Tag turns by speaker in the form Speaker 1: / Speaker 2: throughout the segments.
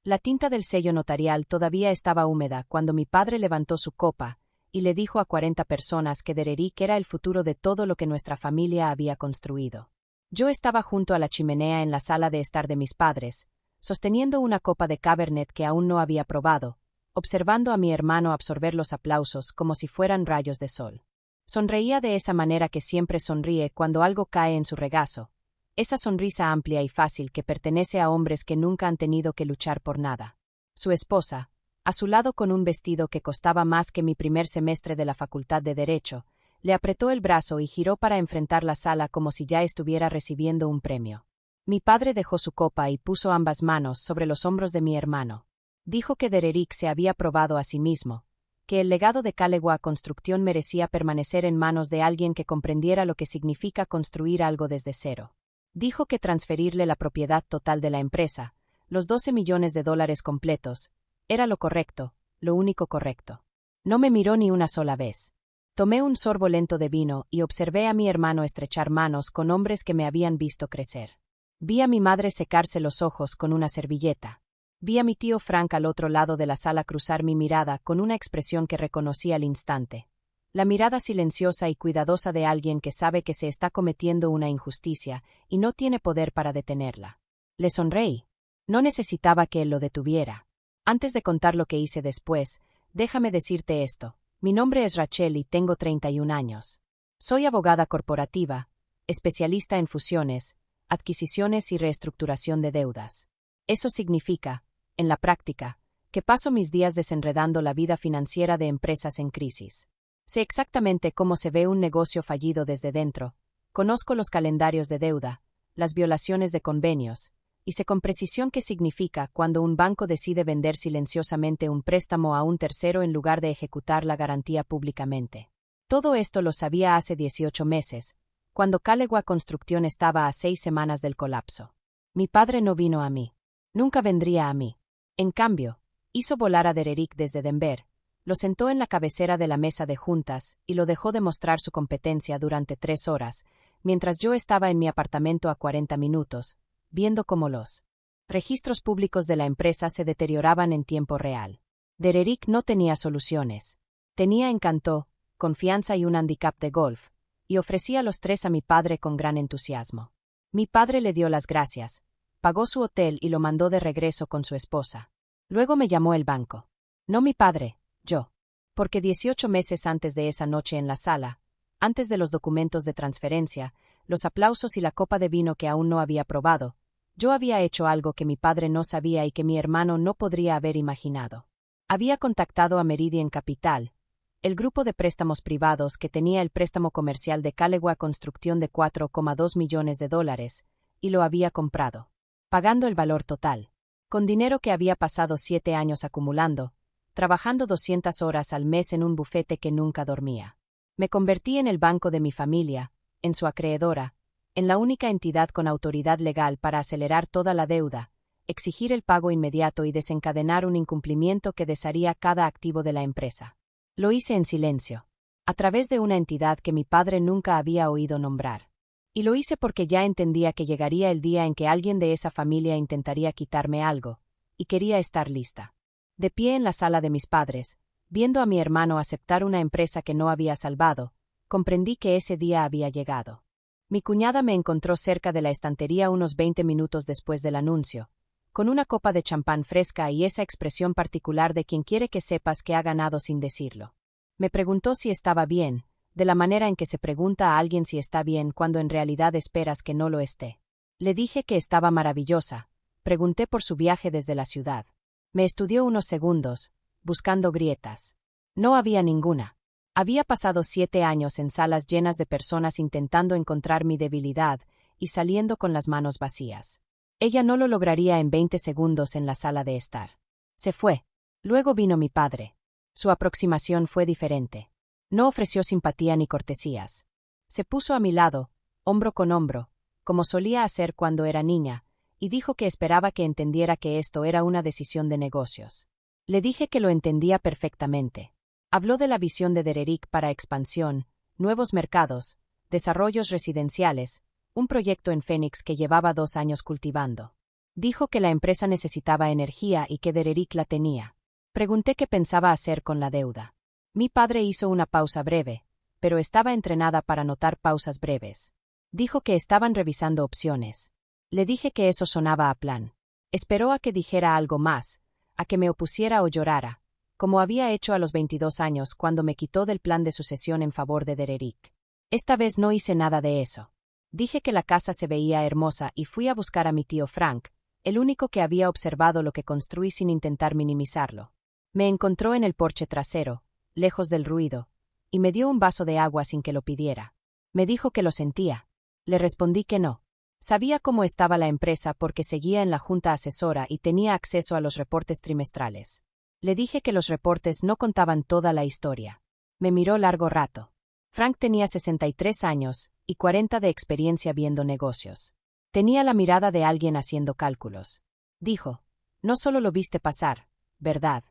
Speaker 1: La tinta del sello notarial todavía estaba húmeda cuando mi padre levantó su copa y le dijo a 40 personas que Dererick era el futuro de todo lo que nuestra familia había construido. Yo estaba junto a la chimenea en la sala de estar de mis padres, sosteniendo una copa de Cabernet que aún no había probado, observando a mi hermano absorber los aplausos como si fueran rayos de sol. Sonreía de esa manera que siempre sonríe cuando algo cae en su regazo, esa sonrisa amplia y fácil que pertenece a hombres que nunca han tenido que luchar por nada. Su esposa, a su lado con un vestido que costaba más que mi primer semestre de la Facultad de Derecho, le apretó el brazo y giró para enfrentar la sala como si ya estuviera recibiendo un premio. Mi padre dejó su copa y puso ambas manos sobre los hombros de mi hermano. Dijo que Dererick se había probado a sí mismo, que el legado de Calegua Construcción merecía permanecer en manos de alguien que comprendiera lo que significa construir algo desde cero. Dijo que transferirle la propiedad total de la empresa, los $12 millones completos, era lo correcto, lo único correcto. No me miró ni una sola vez. Tomé un sorbo lento de vino y observé a mi hermano estrechar manos con hombres que me habían visto crecer. Vi a mi madre secarse los ojos con una servilleta. Vi a mi tío Frank al otro lado de la sala cruzar mi mirada con una expresión que reconocí al instante. La mirada silenciosa y cuidadosa de alguien que sabe que se está cometiendo una injusticia y no tiene poder para detenerla. Le sonreí. No necesitaba que él lo detuviera. Antes de contar lo que hice después, déjame decirte esto. Mi nombre es Rachel y tengo 31 años. Soy abogada corporativa, especialista en fusiones, adquisiciones y reestructuración de deudas. Eso significa, en la práctica, que paso mis días desenredando la vida financiera de empresas en crisis. Sé exactamente cómo se ve un negocio fallido desde dentro, conozco los calendarios de deuda, las violaciones de convenios, y sé con precisión qué significa cuando un banco decide vender silenciosamente un préstamo a un tercero en lugar de ejecutar la garantía públicamente. Todo esto lo sabía hace 18 meses, cuando Calegua Construcción estaba a 6 semanas del colapso. Mi padre no vino a mí. Nunca vendría a mí. En cambio, hizo volar a Dererick desde Denver, lo sentó en la cabecera de la mesa de juntas y lo dejó demostrar su competencia durante 3 horas, mientras yo estaba en mi apartamento a 40 minutos, viendo cómo los registros públicos de la empresa se deterioraban en tiempo real. Dererick no tenía soluciones. Tenía encanto, confianza y un handicap de golf, y ofrecía los 3 a mi padre con gran entusiasmo. Mi padre le dio las gracias, pagó su hotel y lo mandó de regreso con su esposa. Luego me llamó el banco. No mi padre, yo. Porque 18 meses antes de esa noche en la sala, antes de los documentos de transferencia, los aplausos y la copa de vino que aún no había probado, yo había hecho algo que mi padre no sabía y que mi hermano no podría haber imaginado. Había contactado a Meridian Capital, el grupo de préstamos privados que tenía el préstamo comercial de Calegua Construcción de $4,2 millones, y lo había comprado, pagando el valor total, con dinero que había pasado 7 años acumulando, trabajando 200 horas al mes en un bufete que nunca dormía. Me convertí en el banco de mi familia, en su acreedora, en la única entidad con autoridad legal para acelerar toda la deuda, exigir el pago inmediato y desencadenar un incumplimiento que desharía cada activo de la empresa. Lo hice en silencio, a través de una entidad que mi padre nunca había oído nombrar. Y lo hice porque ya entendía que llegaría el día en que alguien de esa familia intentaría quitarme algo, y quería estar lista. De pie en la sala de mis padres, viendo a mi hermano aceptar una empresa que no había salvado, comprendí que ese día había llegado. Mi cuñada me encontró cerca de la estantería unos 20 minutos después del anuncio, con una copa de champán fresca y esa expresión particular de quien quiere que sepas que ha ganado sin decirlo. Me preguntó si estaba bien, de la manera en que se pregunta a alguien si está bien cuando en realidad esperas que no lo esté. Le dije que estaba maravillosa. Pregunté por su viaje desde la ciudad. Me estudió unos segundos, buscando grietas. No había ninguna. Había pasado 7 años en salas llenas de personas intentando encontrar mi debilidad y saliendo con las manos vacías. Ella no lo lograría en 20 segundos en la sala de estar. Se fue. Luego vino mi padre. Su aproximación fue diferente. No ofreció simpatía ni cortesías. Se puso a mi lado, hombro con hombro, como solía hacer cuando era niña, y dijo que esperaba que entendiera que esto era una decisión de negocios. Le dije que lo entendía perfectamente. Habló de la visión de Dererick para expansión, nuevos mercados, desarrollos residenciales, un proyecto en Phoenix que llevaba 2 años cultivando. Dijo que la empresa necesitaba energía y que Dererick la tenía. Pregunté qué pensaba hacer con la deuda. Mi padre hizo una pausa breve, pero estaba entrenada para notar pausas breves. Dijo que estaban revisando opciones. Le dije que eso sonaba a plan. Esperó a que dijera algo más, a que me opusiera o llorara, como había hecho a los 22 años cuando me quitó del plan de sucesión en favor de Dererick. Esta vez no hice nada de eso. Dije que la casa se veía hermosa y fui a buscar a mi tío Frank, el único que había observado lo que construí sin intentar minimizarlo. Me encontró en el porche trasero, lejos del ruido, y me dio un vaso de agua sin que lo pidiera. Me dijo que lo sentía. Le respondí que no. Sabía cómo estaba la empresa porque seguía en la junta asesora y tenía acceso a los reportes trimestrales. Le dije que los reportes no contaban toda la historia. Me miró largo rato. Frank tenía 63 años y 40 de experiencia viendo negocios. Tenía la mirada de alguien haciendo cálculos. Dijo, no solo lo viste pasar, ¿verdad?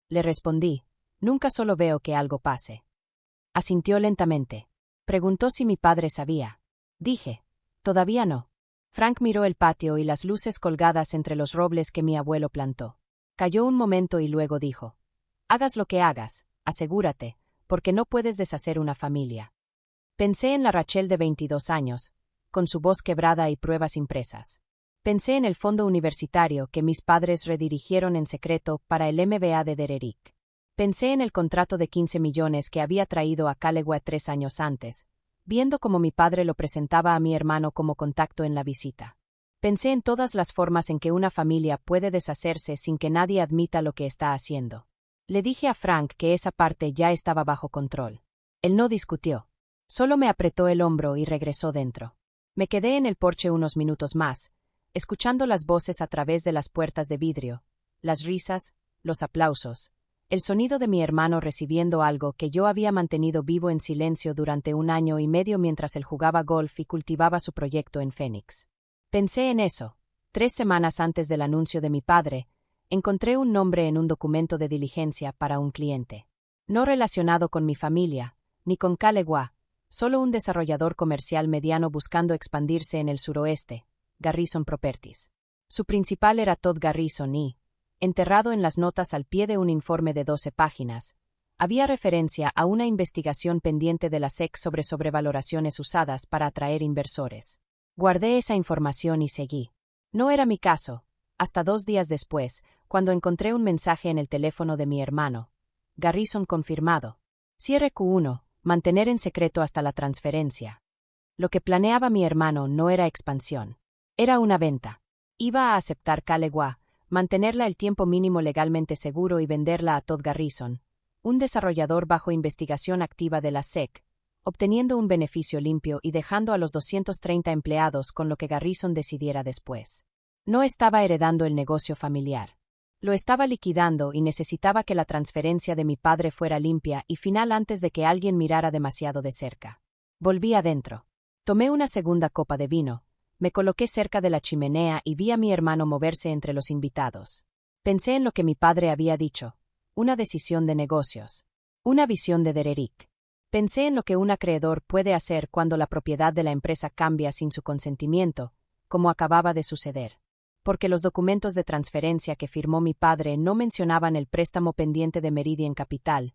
Speaker 1: Le respondí, nunca solo veo que algo pase. Asintió lentamente. Preguntó si mi padre sabía. Dije, todavía no. Frank miró el patio y las luces colgadas entre los robles que mi abuelo plantó. Calló un momento y luego dijo, hagas lo que hagas, asegúrate, porque no puedes deshacer una familia. Pensé en la Rachel de 22 años, con su voz quebrada y pruebas impresas. Pensé en el fondo universitario que mis padres redirigieron en secreto para el MBA de Dererick. Pensé en el contrato de 15 millones que había traído a Calewa 3 años antes, viendo cómo mi padre lo presentaba a mi hermano como contacto en la visita. Pensé en todas las formas en que una familia puede deshacerse sin que nadie admita lo que está haciendo. Le dije a Frank que esa parte ya estaba bajo control. Él no discutió. Solo me apretó el hombro y regresó dentro. Me quedé en el porche unos minutos más, escuchando las voces a través de las puertas de vidrio, las risas, los aplausos, el sonido de mi hermano recibiendo algo que yo había mantenido vivo en silencio durante 1 año y medio mientras él jugaba golf y cultivaba su proyecto en Phoenix. Pensé en eso. 3 semanas antes del anuncio de mi padre, encontré un nombre en un documento de diligencia para un cliente. No relacionado con mi familia, ni con Calewa, solo un desarrollador comercial mediano buscando expandirse en el suroeste, Garrison Properties. Su principal era Todd Garrison y, enterrado en las notas al pie de un informe de 12 páginas, había referencia a una investigación pendiente de la SEC sobre sobrevaloraciones usadas para atraer inversores. Guardé esa información y seguí. No era mi caso, hasta 2 días después, cuando encontré un mensaje en el teléfono de mi hermano. Garrison confirmado. Cierre Q1, mantener en secreto hasta la transferencia. Lo que planeaba mi hermano no era expansión. Era una venta. Iba a aceptar Calewa, mantenerla el tiempo mínimo legalmente seguro y venderla a Todd Garrison, un desarrollador bajo investigación activa de la SEC, obteniendo un beneficio limpio y dejando a los 230 empleados con lo que Garrison decidiera después. No estaba heredando el negocio familiar. Lo estaba liquidando y necesitaba que la transferencia de mi padre fuera limpia y final antes de que alguien mirara demasiado de cerca. Volví adentro. Tomé una segunda copa de vino, me coloqué cerca de la chimenea y vi a mi hermano moverse entre los invitados. Pensé en lo que mi padre había dicho, una decisión de negocios, una visión de Dererick. Pensé en lo que un acreedor puede hacer cuando la propiedad de la empresa cambia sin su consentimiento, como acababa de suceder. Porque los documentos de transferencia que firmó mi padre no mencionaban el préstamo pendiente de Meridian Capital,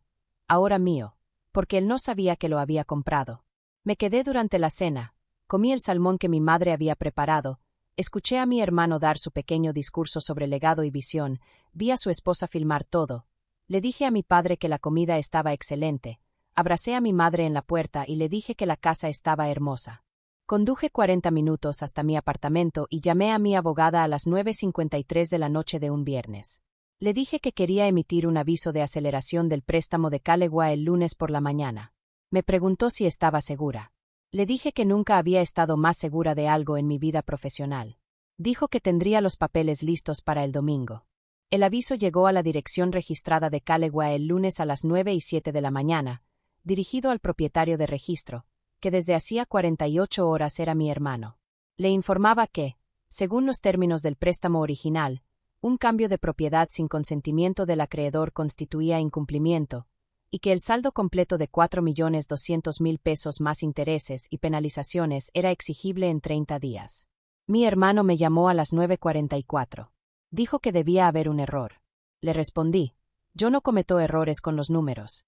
Speaker 1: ahora mío, porque él no sabía que lo había comprado. Me quedé durante la cena, comí el salmón que mi madre había preparado, escuché a mi hermano dar su pequeño discurso sobre legado y visión, vi a su esposa filmar todo, le dije a mi padre que la comida estaba excelente, abracé a mi madre en la puerta y le dije que la casa estaba hermosa. Conduje 40 minutos hasta mi apartamento y llamé a mi abogada a las 9:53 de la noche de un viernes. Le dije que quería emitir un aviso de aceleración del préstamo de Calewa el lunes por la mañana. Me preguntó si estaba segura. Le dije que nunca había estado más segura de algo en mi vida profesional. Dijo que tendría los papeles listos para el domingo. El aviso llegó a la dirección registrada de Calewa el lunes a las 9:07 de la mañana, dirigido al propietario de registro, que desde hacía 48 horas era mi hermano. Le informaba que, según los términos del préstamo original, un cambio de propiedad sin consentimiento del acreedor constituía incumplimiento, y que el saldo completo de 4.200.000 pesos más intereses y penalizaciones era exigible en 30 días. Mi hermano me llamó a las 9:44. Dijo que debía haber un error. Le respondí, yo no cometo errores con los números.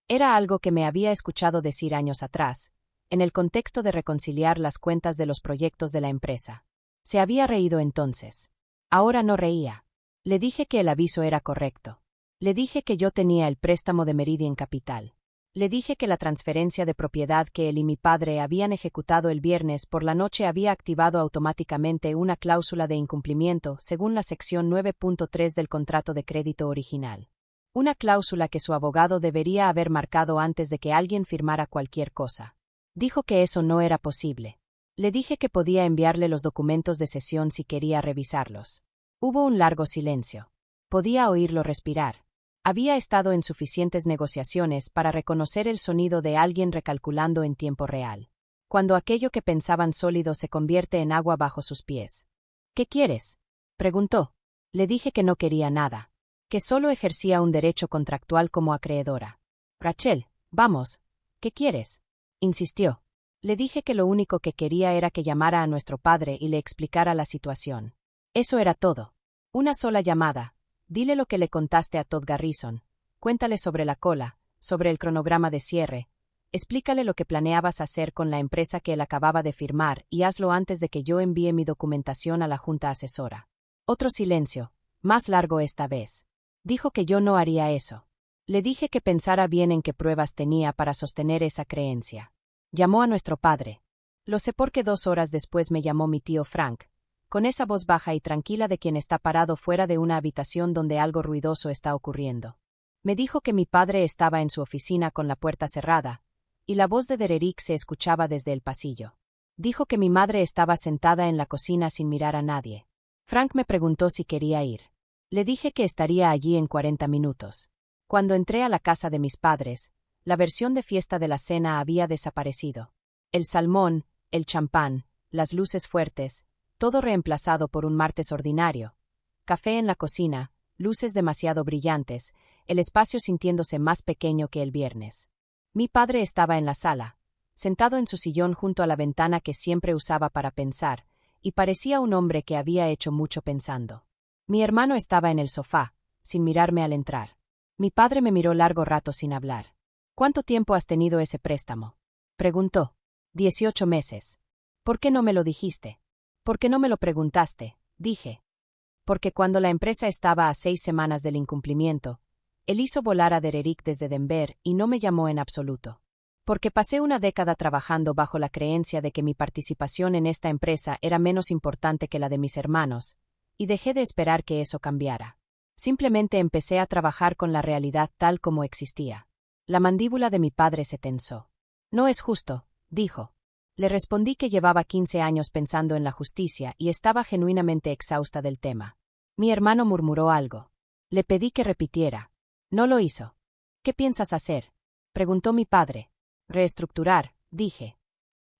Speaker 1: Era algo que me había escuchado decir años atrás, en el contexto de reconciliar las cuentas de los proyectos de la empresa. Se había reído entonces. Ahora no reía. Le dije que el aviso era correcto. Le dije que yo tenía el préstamo de Meridian Capital. Le dije que la transferencia de propiedad que él y mi padre habían ejecutado el viernes por la noche había activado automáticamente una cláusula de incumplimiento según la sección 9.3 del contrato de crédito original. Una cláusula que su abogado debería haber marcado antes de que alguien firmara cualquier cosa. Dijo que eso no era posible. Le dije que podía enviarle los documentos de cesión si quería revisarlos. Hubo un largo silencio. Podía oírlo respirar. Había estado en suficientes negociaciones para reconocer el sonido de alguien recalculando en tiempo real. Cuando aquello que pensaban sólido se convierte en agua bajo sus pies. ¿Qué quieres?, preguntó. Le dije que no quería nada. Que solo ejercía un derecho contractual como acreedora. Rachel, vamos. ¿Qué quieres?, insistió. Le dije que lo único que quería era que llamara a nuestro padre y le explicara la situación. Eso era todo. Una sola llamada. Dile lo que le contaste a Todd Garrison. Cuéntale sobre la cola, sobre el cronograma de cierre. Explícale lo que planeabas hacer con la empresa que él acababa de firmar y hazlo antes de que yo envíe mi documentación a la junta asesora. Otro silencio, más largo esta vez. Dijo que yo no haría eso. Le dije que pensara bien en qué pruebas tenía para sostener esa creencia. Llamó a nuestro padre. Lo sé porque 2 horas después me llamó mi tío Frank, con esa voz baja y tranquila de quien está parado fuera de una habitación donde algo ruidoso está ocurriendo. Me dijo que mi padre estaba en su oficina con la puerta cerrada, y la voz de Dererick se escuchaba desde el pasillo. Dijo que mi madre estaba sentada en la cocina sin mirar a nadie. Frank me preguntó si quería ir. Le dije que estaría allí en 40 minutos. Cuando entré a la casa de mis padres, la versión de fiesta de la cena había desaparecido. El salmón, el champán, las luces fuertes, todo reemplazado por un martes ordinario. Café en la cocina, luces demasiado brillantes, el espacio sintiéndose más pequeño que el viernes. Mi padre estaba en la sala, sentado en su sillón junto a la ventana que siempre usaba para pensar, y parecía un hombre que había hecho mucho pensando. Mi hermano estaba en el sofá, sin mirarme al entrar. Mi padre me miró largo rato sin hablar. ¿Cuánto tiempo has tenido ese préstamo?, preguntó. 18 meses. ¿Por qué no me lo dijiste? ¿Por qué no me lo preguntaste?, dije. Porque cuando la empresa estaba a 6 semanas del incumplimiento, él hizo volar a Dererick desde Denver y no me llamó en absoluto. Porque pasé una década trabajando bajo la creencia de que mi participación en esta empresa era menos importante que la de mis hermanos, y dejé de esperar que eso cambiara. Simplemente empecé a trabajar con la realidad tal como existía. La mandíbula de mi padre se tensó. No es justo, dijo. Le respondí que llevaba 15 años pensando en la justicia y estaba genuinamente exhausta del tema. Mi hermano murmuró algo. Le pedí que repitiera. No lo hizo. ¿Qué piensas hacer?, preguntó mi padre. Reestructurar, dije.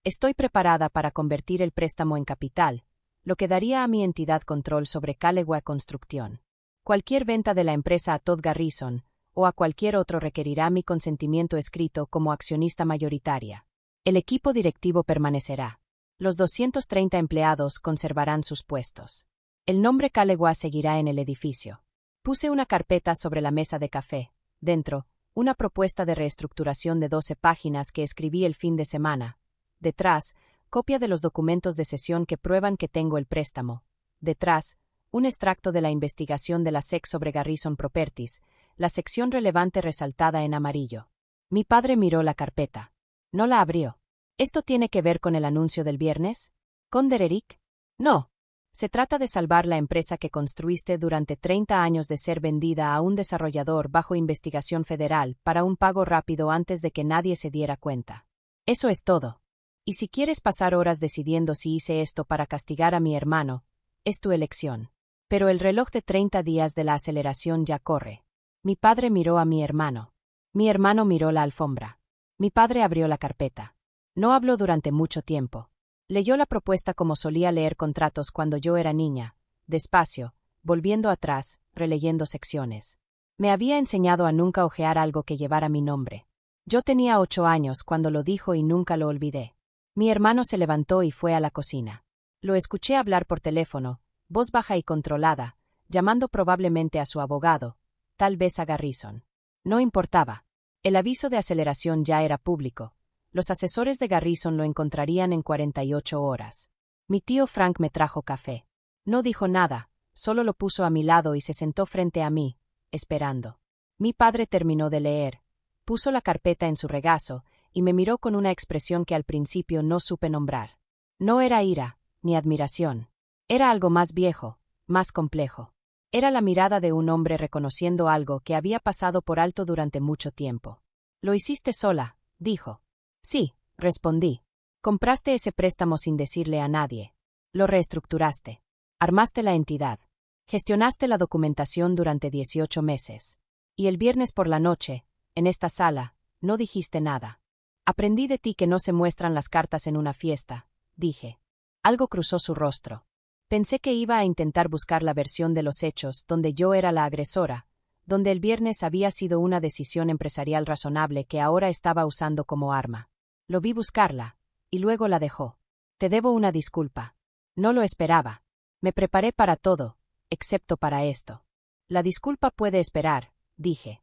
Speaker 1: Estoy preparada para convertir el préstamo en capital, lo que daría a mi entidad control sobre Calegua Construcción. Cualquier venta de la empresa a Todd Garrison, o a cualquier otro requerirá mi consentimiento escrito como accionista mayoritaria. El equipo directivo permanecerá. Los 230 empleados conservarán sus puestos. El nombre Calegua seguirá en el edificio. Puse una carpeta sobre la mesa de café. Dentro, una propuesta de reestructuración de 12 páginas que escribí el fin de semana. Detrás, copia de los documentos de cesión que prueban que tengo el préstamo. Detrás, un extracto de la investigación de la SEC sobre Garrison Properties, la sección relevante resaltada en amarillo. Mi padre miró la carpeta. No la abrió. ¿Esto tiene que ver con el anuncio del viernes? ¿Con Dererick? No. Se trata de salvar la empresa que construiste durante 30 años de ser vendida a un desarrollador bajo investigación federal para un pago rápido antes de que nadie se diera cuenta. Eso es todo. Y si quieres pasar horas decidiendo si hice esto para castigar a mi hermano, es tu elección. Pero el reloj de 30 días de la aceleración ya corre. Mi padre miró a mi hermano. Mi hermano miró la alfombra. Mi padre abrió la carpeta. No habló durante mucho tiempo. Leyó la propuesta como solía leer contratos cuando yo era niña, despacio, volviendo atrás, releyendo secciones. Me había enseñado a nunca hojear algo que llevara mi nombre. Yo tenía 8 años cuando lo dijo y nunca lo olvidé. Mi hermano se levantó y fue a la cocina. Lo escuché hablar por teléfono, voz baja y controlada, llamando probablemente a su abogado, tal vez a Garrison. No importaba. El aviso de aceleración ya era público. Los asesores de Garrison lo encontrarían en 48 horas. Mi tío Frank me trajo café. No dijo nada, solo lo puso a mi lado y se sentó frente a mí, esperando. Mi padre terminó de leer, puso la carpeta en su regazo y me miró con una expresión que al principio no supe nombrar. No era ira, ni admiración. Era algo más viejo, más complejo. Era la mirada de un hombre reconociendo algo que había pasado por alto durante mucho tiempo. «Lo hiciste sola», dijo. «Sí», respondí. «Compraste ese préstamo sin decirle a nadie. Lo reestructuraste. Armaste la entidad. Gestionaste la documentación durante 18 meses. Y el viernes por la noche, en esta sala, no dijiste nada. Aprendí de ti que no se muestran las cartas en una fiesta», dije. Algo cruzó su rostro. Pensé que iba a intentar buscar la versión de los hechos donde yo era la agresora, donde el viernes había sido una decisión empresarial razonable que ahora estaba usando como arma. Lo vi buscarla, y luego la dejó. «Te debo una disculpa. No lo esperaba. Me preparé para todo, excepto para esto». «La disculpa puede esperar», dije.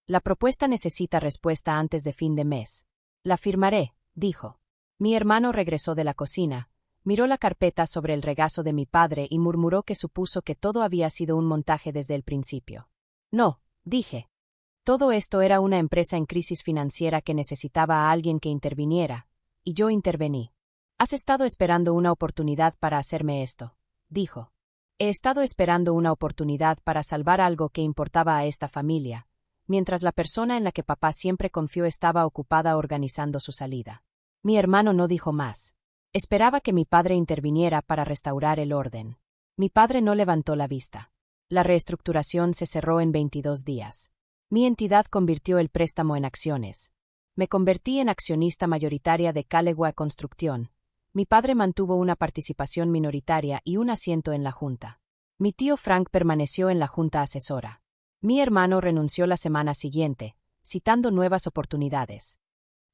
Speaker 1: «La propuesta necesita respuesta antes de fin de mes». «La firmaré», dijo. Mi hermano regresó de la cocina, miró la carpeta sobre el regazo de mi padre y murmuró que supuso que todo había sido un montaje desde el principio. «No», dije. «Todo esto era una empresa en crisis financiera que necesitaba a alguien que interviniera, y yo intervení». «Has estado esperando una oportunidad para hacerme esto», dijo. «He estado esperando una oportunidad para salvar algo que importaba a esta familia, mientras la persona en la que papá siempre confió estaba ocupada organizando su salida». Mi hermano no dijo más. Esperaba que mi padre interviniera para restaurar el orden. Mi padre no levantó la vista. La reestructuración se cerró en 22 días. Mi entidad convirtió el préstamo en acciones. Me convertí en accionista mayoritaria de Calegua Construcción. Mi padre mantuvo una participación minoritaria y un asiento en la junta. Mi tío Frank permaneció en la junta asesora. Mi hermano renunció la semana siguiente, citando nuevas oportunidades.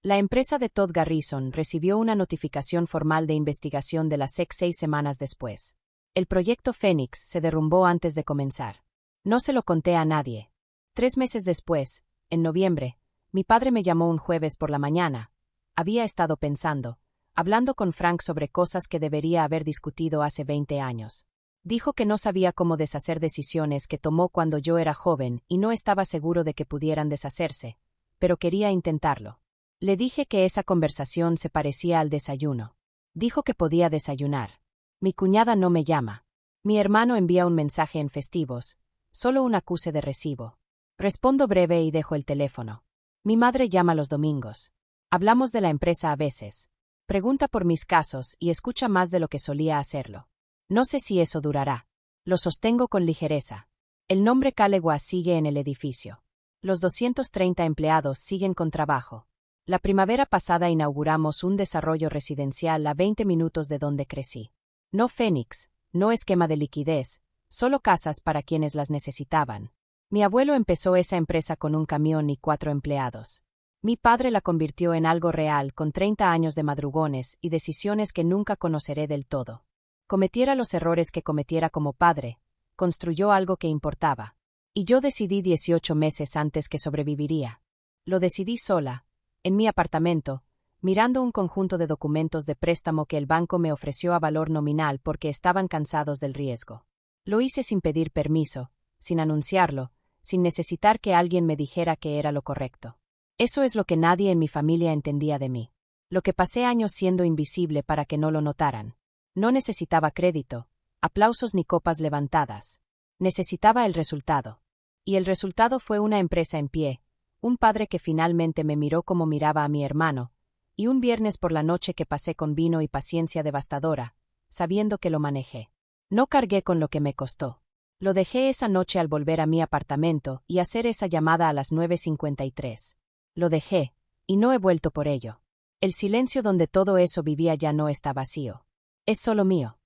Speaker 1: La empresa de Todd Garrison recibió una notificación formal de investigación de la SEC 6 semanas después. El proyecto Fénix se derrumbó antes de comenzar. No se lo conté a nadie. 3 meses después, en noviembre, mi padre me llamó un jueves por la mañana. Había estado pensando, hablando con Frank sobre cosas que debería haber discutido hace 20 años. Dijo que no sabía cómo deshacer decisiones que tomó cuando yo era joven y no estaba seguro de que pudieran deshacerse, pero quería intentarlo. Le dije que esa conversación se parecía al desayuno. Dijo que podía desayunar. Mi cuñada no me llama. Mi hermano envía un mensaje en festivos, solo un acuse de recibo. Respondo breve y dejo el teléfono. Mi madre llama los domingos. Hablamos de la empresa a veces. Pregunta por mis casos y escucha más de lo que solía hacerlo. No sé si eso durará. Lo sostengo con ligereza. El nombre Calegua sigue en el edificio. Los 230 empleados siguen con trabajo. La primavera pasada inauguramos un desarrollo residencial a 20 minutos de donde crecí. No Fénix, no esquema de liquidez, solo casas para quienes las necesitaban. Mi abuelo empezó esa empresa con un camión y 4 empleados. Mi padre la convirtió en algo real con 30 años de madrugones y decisiones que nunca conoceré del todo. Cometiera los errores que cometiera como padre, construyó algo que importaba. Y yo decidí 18 meses antes que sobreviviría. Lo decidí sola, en mi apartamento, mirando un conjunto de documentos de préstamo que el banco me ofreció a valor nominal porque estaban cansados del riesgo. Lo hice sin pedir permiso, sin anunciarlo, sin necesitar que alguien me dijera que era lo correcto. Eso es lo que nadie en mi familia entendía de mí. Lo que pasé años siendo invisible para que no lo notaran. No necesitaba crédito, aplausos ni copas levantadas. Necesitaba el resultado. Y el resultado fue una empresa en pie, un padre que finalmente me miró como miraba a mi hermano, y un viernes por la noche que pasé con vino y paciencia devastadora, sabiendo que lo manejé. No cargué con lo que me costó. Lo dejé esa noche al volver a mi apartamento y hacer esa llamada a las 9:53. Lo dejé, y no he vuelto por ello. El silencio donde todo eso vivía ya no está vacío. Es solo mío.